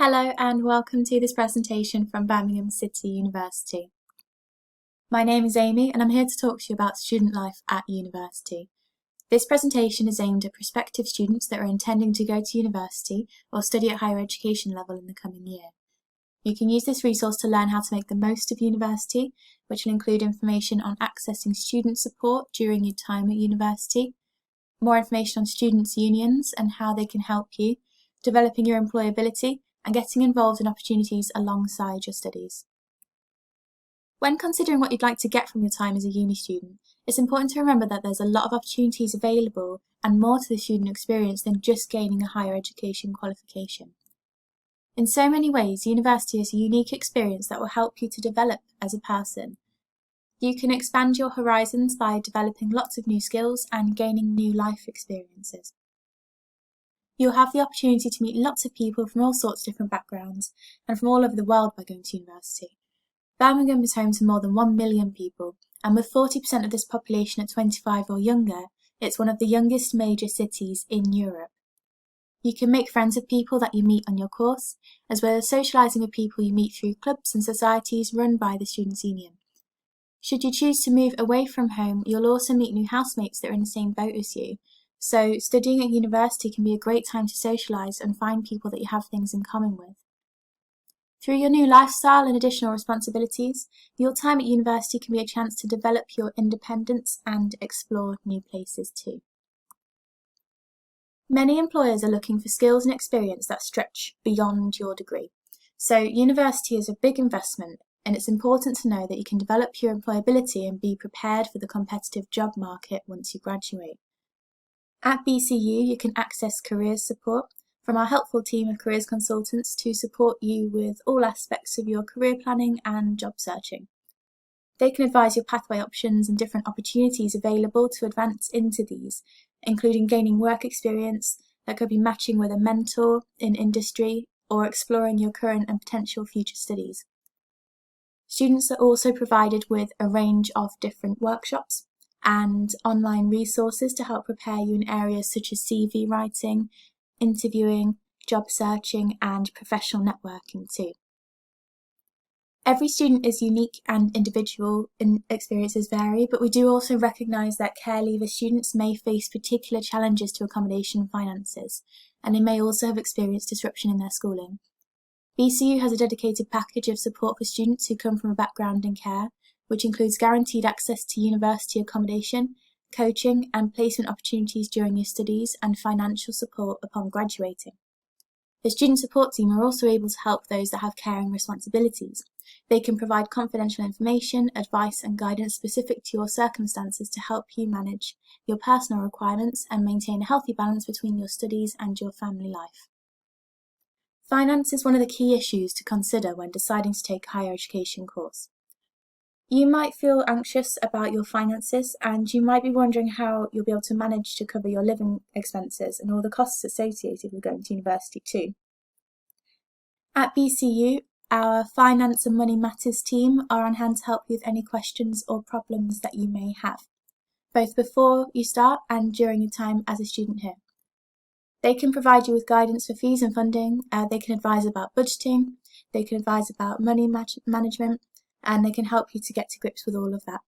Hello and welcome to this presentation from Birmingham City University. My name is Amy and I'm here to talk to you about student life at university. This presentation is aimed at prospective students that are intending to go to university or study at higher education level in the coming year. You can use this resource to learn how to make the most of university, which will include information on accessing student support during your time at university, more information on students' unions and how they can help you, developing your employability, and getting involved in opportunities alongside your studies. When considering what you'd like to get from your time as a uni student, it's important to remember that there's a lot of opportunities available and more to the student experience than just gaining a higher education qualification. In so many ways, university is a unique experience that will help you to develop as a person. You can expand your horizons by developing lots of new skills and gaining new life experiences. You'll have the opportunity to meet lots of people from all sorts of different backgrounds and from all over the world by going to university. Birmingham is home to more than 1 million people, and with 40% of this population at 25 or younger, it's one of the youngest major cities in Europe. You can make friends with people that you meet on your course, as well as socialising with people you meet through clubs and societies run by the Students' Union. Should you choose to move away from home, you'll also meet new housemates that are in the same boat as you. So studying at university can be a great time to socialise and find people that you have things in common with. Through your new lifestyle and additional responsibilities, your time at university can be a chance to develop your independence and explore new places too. Many employers are looking for skills and experience that stretch beyond your degree. So university is a big investment, and it's important to know that you can develop your employability and be prepared for the competitive job market once you graduate. At BCU, you can access careers support from our helpful team of careers consultants to support you with all aspects of your career planning and job searching. They can advise your pathway options and different opportunities available to advance into these, including gaining work experience that could be matching with a mentor in industry or exploring your current and potential future studies. Students are also provided with a range of different workshops and online resources to help prepare you in areas such as CV writing, interviewing, job searching, and professional networking too. Every student is unique and individual, and experiences vary, but we do also recognise that care leaver students may face particular challenges to accommodation finances, and they may also have experienced disruption in their schooling. BCU has a dedicated package of support for students who come from a background in care, which includes guaranteed access to university accommodation, coaching and placement opportunities during your studies, and financial support upon graduating. The student support team are also able to help those that have caring responsibilities. They can provide confidential information, advice and guidance specific to your circumstances to help you manage your personal requirements and maintain a healthy balance between your studies and your family life. Finance is one of the key issues to consider when deciding to take a higher education course. You might feel anxious about your finances, and you might be wondering how you'll be able to manage to cover your living expenses and all the costs associated with going to university too. At BCU, our Finance and Money Matters team are on hand to help you with any questions or problems that you may have, both before you start and during your time as a student here. They can provide you with guidance for fees and funding, they can advise about budgeting, they can advise about money management, and they can help you to get to grips with all of that.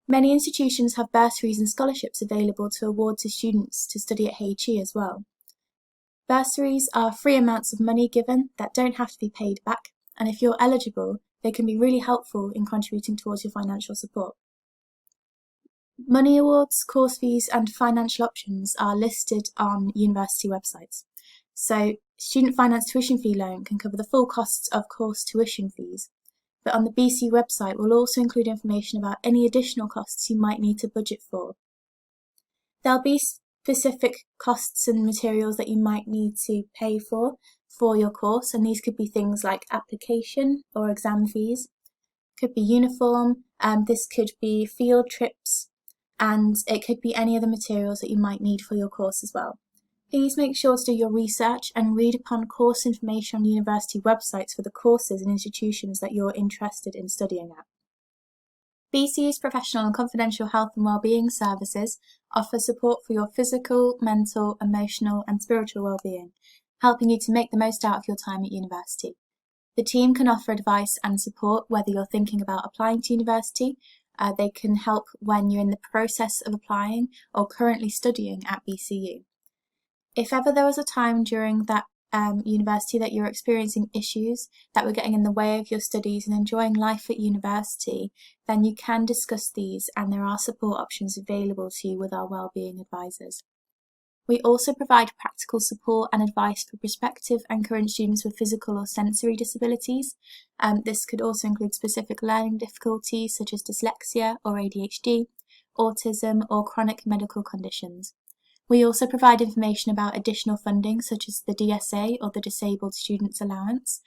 Many institutions have bursaries and scholarships available to award to students to study at HE as well. Bursaries are free amounts of money given that don't have to be paid back, and if you're eligible, they can be really helpful in contributing towards your financial support. Money awards, course fees and financial options are listed on university websites. So, student finance tuition fee loan can cover the full costs of course tuition fees, but on the BC website we'll also include information about any additional costs you might need to budget for. There'll be specific costs and materials that you might need to pay for your course, and these could be things like application or exam fees, could be uniform, this could be field trips, and it could be any other materials that you might need for your course as well. Please make sure to do your research and read upon course information on university websites for the courses and institutions that you're interested in studying at. BCU's professional and confidential health and wellbeing services offer support for your physical, mental, emotional and spiritual wellbeing, helping you to make the most out of your time at university. The team can offer advice and support whether you're thinking about applying to university. They can help when you're in the process of applying or currently studying at BCU. If ever there was a time during that university that you're experiencing issues that were getting in the way of your studies and enjoying life at university, then you can discuss these, and there are support options available to you with our wellbeing advisors. We also provide practical support and advice for prospective and current students with physical or sensory disabilities. This could also include specific learning difficulties such as dyslexia or ADHD, autism, or chronic medical conditions. We also provide information about additional funding such as the DSA or the Disabled Students Allowance,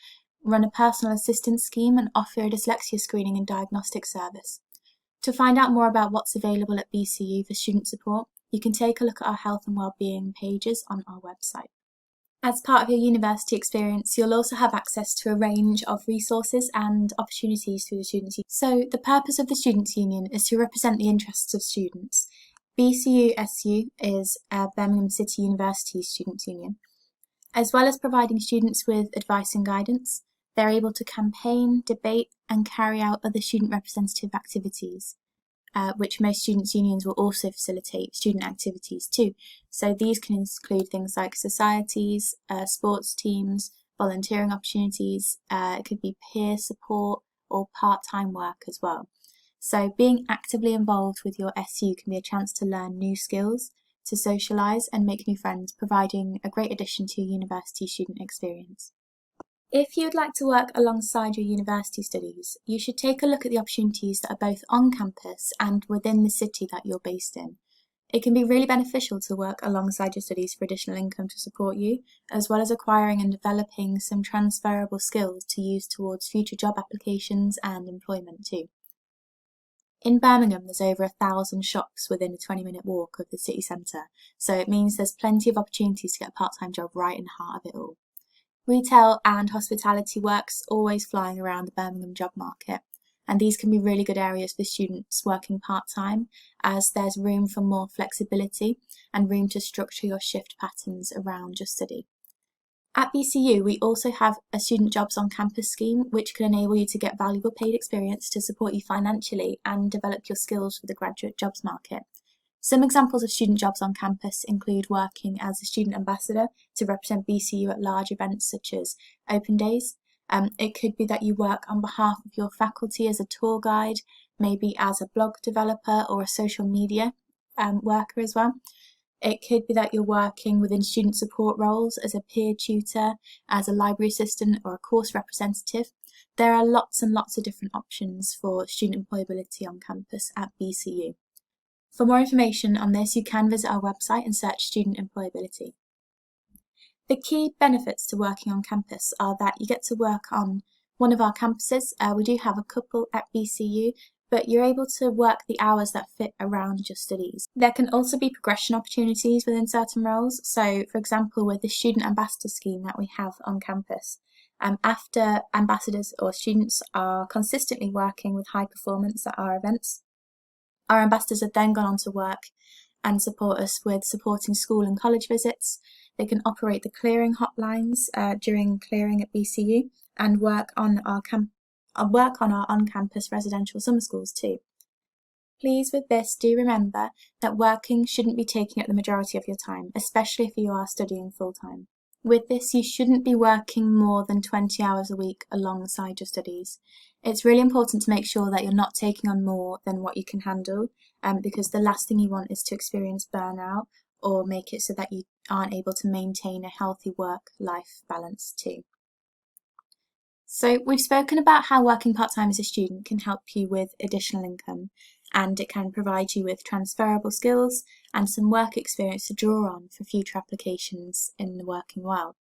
run a personal assistance scheme, and offer a dyslexia screening and diagnostic service. To find out more about what's available at BCU for student support, you can take a look at our health and wellbeing pages on our website. As part of your university experience, you'll also have access to a range of resources and opportunities through the Students' Union. So the purpose of the Students' Union is to represent the interests of students. BCU-SU is Birmingham City University Students' Union. As well as providing students with advice and guidance, they're able to campaign, debate, and carry out other student representative activities, which most students' unions will also facilitate student activities too. So these can include things like societies, sports teams, volunteering opportunities, it could be peer support or part-time work as well. So being actively involved with your SU can be a chance to learn new skills, to socialise and make new friends, providing a great addition to your university student experience. If you'd like to work alongside your university studies, you should take a look at the opportunities that are both on campus and within the city that you're based in. It can be really beneficial to work alongside your studies for additional income to support you, as well as acquiring and developing some transferable skills to use towards future job applications and employment too. In Birmingham, there's over 1,000 shops within a 20-minute walk of the city centre, so it means there's plenty of opportunities to get a part-time job right in the heart of it all. Retail and hospitality work's always flying around the Birmingham job market, and these can be really good areas for students working part-time, as there's room for more flexibility and room to structure your shift patterns around your study. At BCU, we also have a Student Jobs on Campus scheme, which can enable you to get valuable paid experience to support you financially and develop your skills for the graduate jobs market. Some examples of student jobs on campus include working as a student ambassador to represent BCU at large events such as Open Days. It could be that you work on behalf of your faculty as a tour guide, maybe as a blog developer or a social media worker as well. It could be that you're working within student support roles as a peer tutor, as a library assistant, or a course representative. There are lots and lots of different options for student employability on campus at BCU. For more information on this, you can visit our website and search student employability. The key benefits to working on campus are that you get to work on one of our campuses. We do have a couple at BCU, but you're able to work the hours that fit around your studies. There can also be progression opportunities within certain roles. So, for example, with the Student Ambassador scheme that we have on campus, after ambassadors or students are consistently working with high performance at our events, our ambassadors have then gone on to work and support us with supporting school and college visits. They can operate the clearing hotlines during clearing at BCU and work on our on-campus residential summer schools too. Please, with this, do remember that working shouldn't be taking up the majority of your time, especially if you are studying full-time. With this, you shouldn't be working more than 20 hours a week alongside your studies. It's really important to make sure that you're not taking on more than what you can handle, because the last thing you want is to experience burnout or make it so that you aren't able to maintain a healthy work-life balance too. So we've spoken about how working part-time as a student can help you with additional income, and it can provide you with transferable skills and some work experience to draw on for future applications in the working world.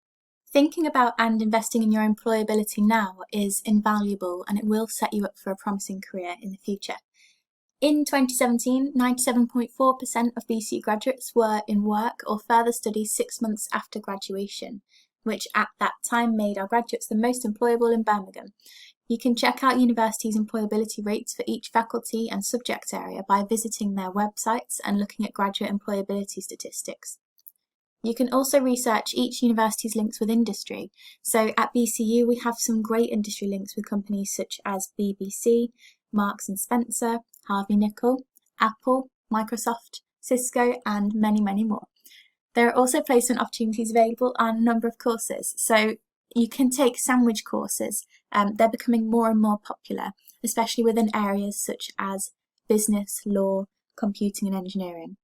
Thinking about and investing in your employability now is invaluable, and it will set you up for a promising career in the future. In 2017, 97.4% of BCU graduates were in work or further studies 6 months after graduation, which at that time made our graduates the most employable in Birmingham. You can check out universities' employability rates for each faculty and subject area by visiting their websites and looking at graduate employability statistics. You can also research each university's links with industry. So at BCU, we have some great industry links with companies such as BBC, Marks and Spencer, Harvey Nickel, Apple, Microsoft, Cisco, and many, many more. There are also placement opportunities available on a number of courses. So you can take sandwich courses. They're becoming more and more popular, especially within areas such as business, law, computing, and engineering.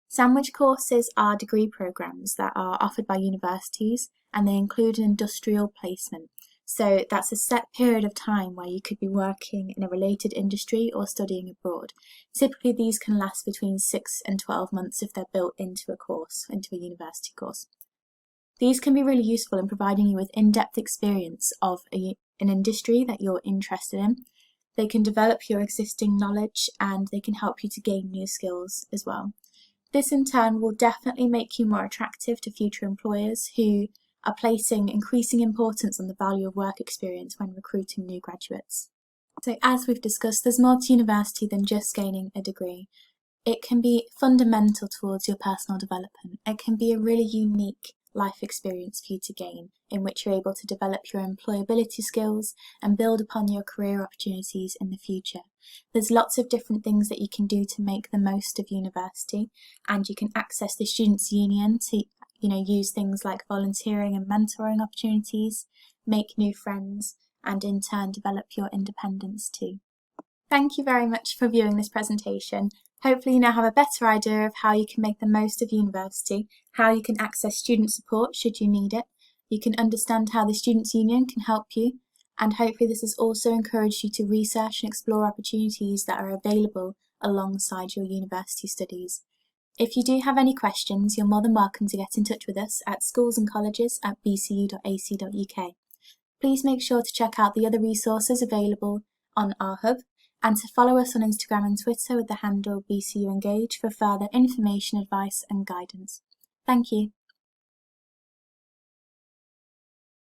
Sandwich courses are degree programs that are offered by universities, and they include an industrial placement. So that's a set period of time where you could be working in a related industry or studying abroad. Typically, these can last between 6 and 12 months if they're built into a course, into a university course. These can be really useful in providing you with in-depth experience of an industry that you're interested in. They can develop your existing knowledge, and they can help you to gain new skills as well. This in turn will definitely make you more attractive to future employers who are placing increasing importance on the value of work experience when recruiting new graduates. So as we've discussed, there's more to university than just gaining a degree. It can be fundamental towards your personal development. It can be a really unique life experience for you to gain, in which you're able to develop your employability skills and build upon your career opportunities in the future. There's lots of different things that you can do to make the most of university, and you can access the Students' Union to use things like volunteering and mentoring opportunities, make new friends, and in turn develop your independence too. Thank you very much for viewing this presentation. Hopefully you now have a better idea of how you can make the most of university, how you can access student support should you need it. You can understand how the Students' Union can help you, and hopefully this has also encouraged you to research and explore opportunities that are available alongside your university studies. If you do have any questions, you're more than welcome to get in touch with us at schoolsandcolleges@bcu.ac.uk. Please make sure to check out the other resources available on our hub, and to follow us on Instagram and Twitter with the handle BCU Engage for further information, advice and guidance. Thank you.